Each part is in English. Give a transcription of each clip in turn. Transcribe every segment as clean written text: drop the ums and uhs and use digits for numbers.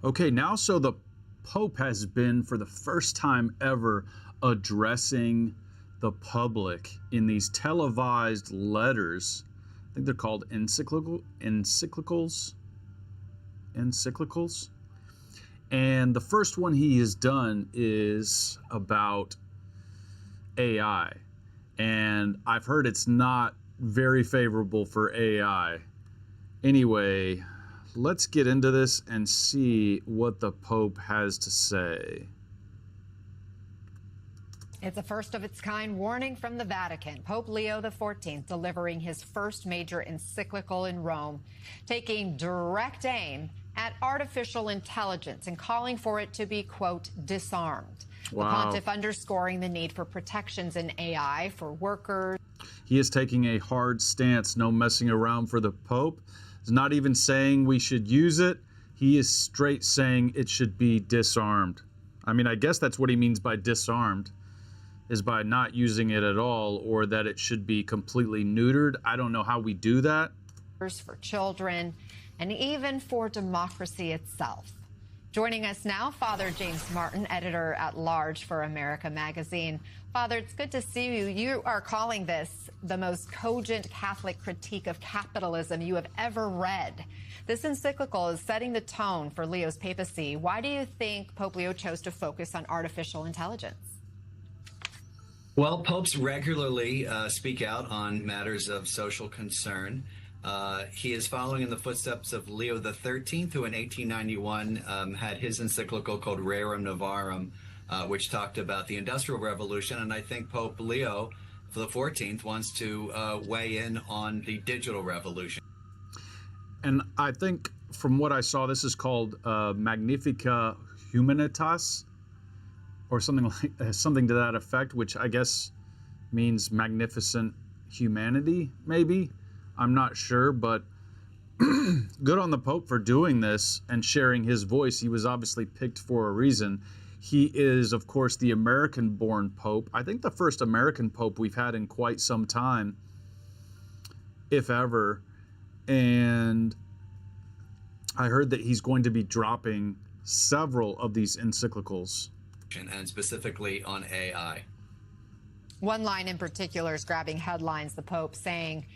Okay, now so the Pope has been, for the first time ever, addressing the public in these televised letters. I think they're called encyclicals. And the first one he has done is about AI. And I've heard it's not very favorable for AI. Anyway, let's get into this and see what the Pope has to say. It's a first of its kind warning from the Vatican. Pope Leo XIV delivering his first major encyclical in Rome, taking direct aim at artificial intelligence and calling for it to be, quote, disarmed. Wow. The pontiff underscoring the need for protections in AI for workers. He is taking a hard stance, no messing around for the Pope. He's not even saying we should use it. He is straight saying it should be disarmed. I mean, I guess that's what he means by disarmed, is by not using it at all, or that it should be completely neutered. I don't know how we do that. For children, and even for democracy itself. Joining us now, Father James Martin, editor-at-large for America Magazine. Father, it's good to see you. You are calling this the most cogent Catholic critique of capitalism you have ever read. This encyclical is setting the tone for Leo's papacy. Why do you think Pope Leo chose to focus on artificial intelligence? Well, popes regularly speak out on matters of social concern. He is following in the footsteps of Leo XIII, who in 1891 had his encyclical called Rerum Novarum, which talked about the Industrial Revolution. And I think Pope Leo XIV wants to weigh in on the digital revolution. And I think from what I saw, this is called Magnifica Humanitas, or something to that effect, which I guess means magnificent humanity, maybe. I'm not sure, but good on the Pope for doing this and sharing his voice. He was obviously picked for a reason. He is, of course, the American-born Pope. I think the first American Pope we've had in quite some time, if ever. And I heard that he's going to be dropping several of these encyclicals. And specifically on AI. One line in particular is grabbing headlines, the Pope saying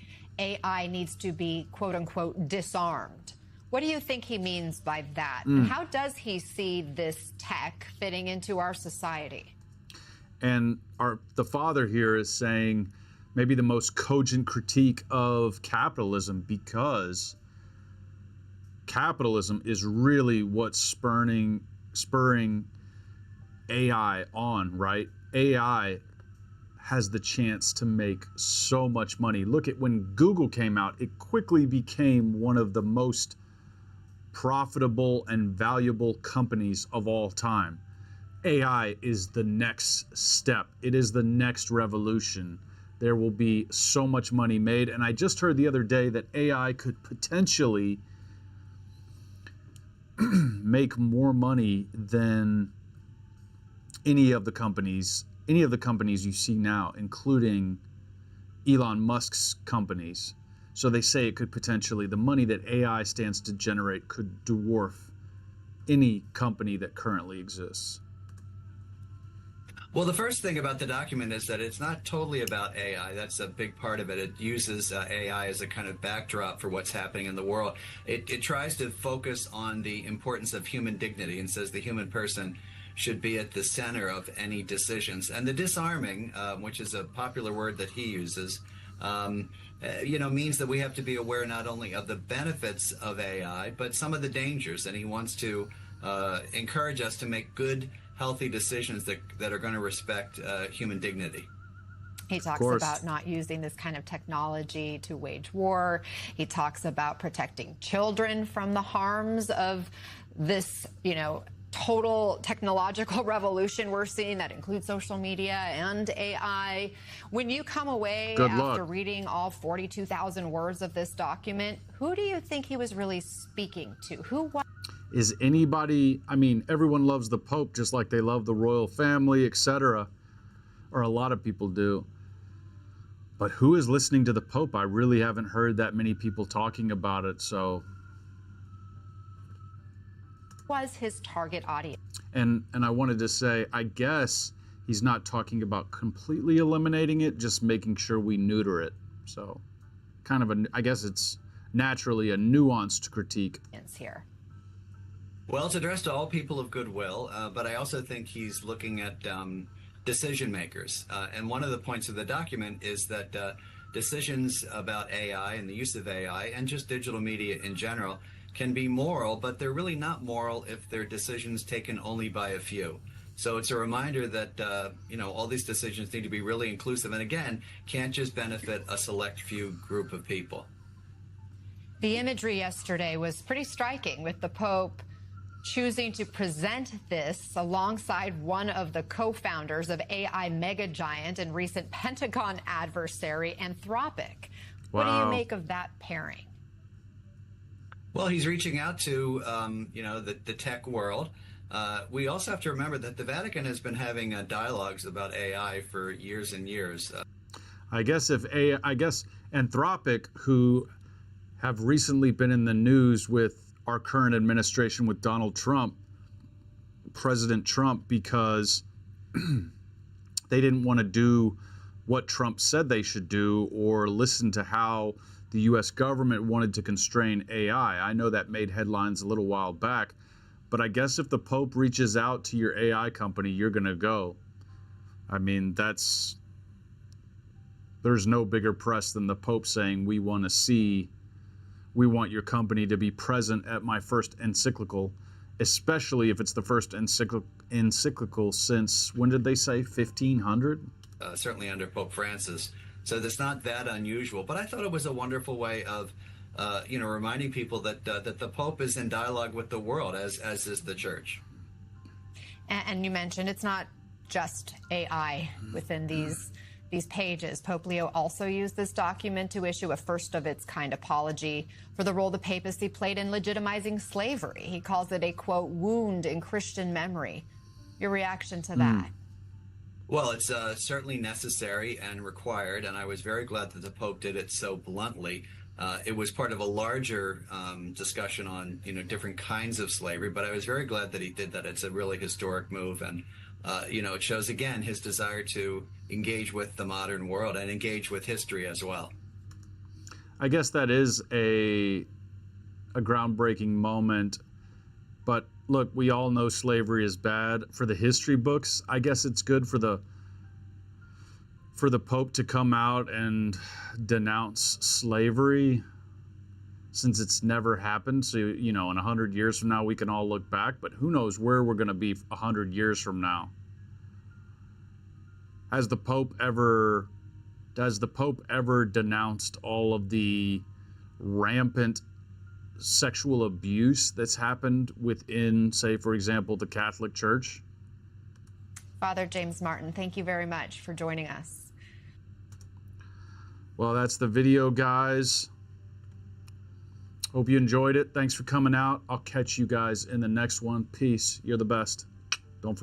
AI needs to be, quote unquote, disarmed. What do you think he means by that? And how does he see this tech fitting into our society? And the Father here is saying maybe the most cogent critique of capitalism, because capitalism is really what's spurring AI on, right? AI has the chance to make so much money. Look at when Google came out, it quickly became one of the most profitable and valuable companies of all time. AI is the next step. It is the next revolution. There will be so much money made. And I just heard the other day that AI could potentially make more money than any of the companies you see now, including Elon Musk's companies. So they say it could potentially, the money that AI stands to generate could dwarf any company that currently exists. Well, the first thing about the document is that it's not totally about AI. That's a big part of it. It uses AI as a kind of backdrop for what's happening in the world. It tries to focus on the importance of human dignity and says the human person should be at the center of any decisions. And the disarming, which is a popular word that he uses, means that we have to be aware not only of the benefits of AI, but some of the dangers. And he wants to encourage us to make good, healthy decisions that are going to respect human dignity. He talks about not using this kind of technology to wage war. He talks about protecting children from the harms of this, total technological revolution we're seeing that includes social media and AI. When you come away after reading all 42,000 words of this document, who do you think he was really speaking to? Is anybody, everyone loves the Pope just like they love the royal family, etc., or a lot of people do. But who is listening to the Pope? I really haven't heard that many people talking about it, so was his target audience. And I wanted to say, I guess he's not talking about completely eliminating it, just making sure we neuter it. So kind of I guess it's naturally a nuanced critique. Here. Well, it's addressed to all people of goodwill, but I also think he's looking at decision makers. And one of the points of the document is that decisions about AI and the use of AI and just digital media in general can be moral, but they're really not moral if they're decisions taken only by a few. So it's a reminder that, all these decisions need to be really inclusive and, again, can't just benefit a select few group of people. The imagery yesterday was pretty striking, with the Pope choosing to present this alongside one of the co-founders of AI mega giant and recent Pentagon adversary, Anthropic. What do you make of that pairing? Well, he's reaching out to, the tech world. We also have to remember that the Vatican has been having dialogues about AI for years and years. I guess Anthropic, who have recently been in the news with our current administration with Donald Trump, President Trump, because they didn't want to do what Trump said they should do or listen to how the U.S. government wanted to constrain AI. I know that made headlines a little while back, but I guess if the Pope reaches out to your AI company, you're going to go. I mean, there's no bigger press than the Pope saying, we want your company to be present at my first encyclical, especially if it's the first encyclical since, when did they say, 1500? Certainly under Pope Francis. So that's not that unusual. But I thought it was a wonderful way of, reminding people that the Pope is in dialogue with the world, as is the Church. And you mentioned it's not just AI within these pages. Pope Leo also used this document to issue a first-of-its-kind apology for the role the papacy played in legitimizing slavery. He calls it a, quote, wound in Christian memory. Your reaction to that? Well, it's certainly necessary and required, and I was very glad that the Pope did it so bluntly. It was part of a larger discussion on, different kinds of slavery, but I was very glad that he did that. It's a really historic move, and it shows, again, his desire to engage with the modern world and engage with history as well. I guess that is a groundbreaking moment. But look, we all know slavery is bad. For the history books, I guess it's good for the Pope to come out and denounce slavery, since it's never happened. So, in 100 years from now, we can all look back, but who knows where we're going to be 100 years from now. Has the Pope ever denounced all of the rampant sexual abuse that's happened within, say, for example, the Catholic Church? Father James Martin, thank you very much for joining us. Well, that's the video, guys. Hope you enjoyed it. Thanks for coming out. I'll catch you guys in the next one. Peace. You're the best.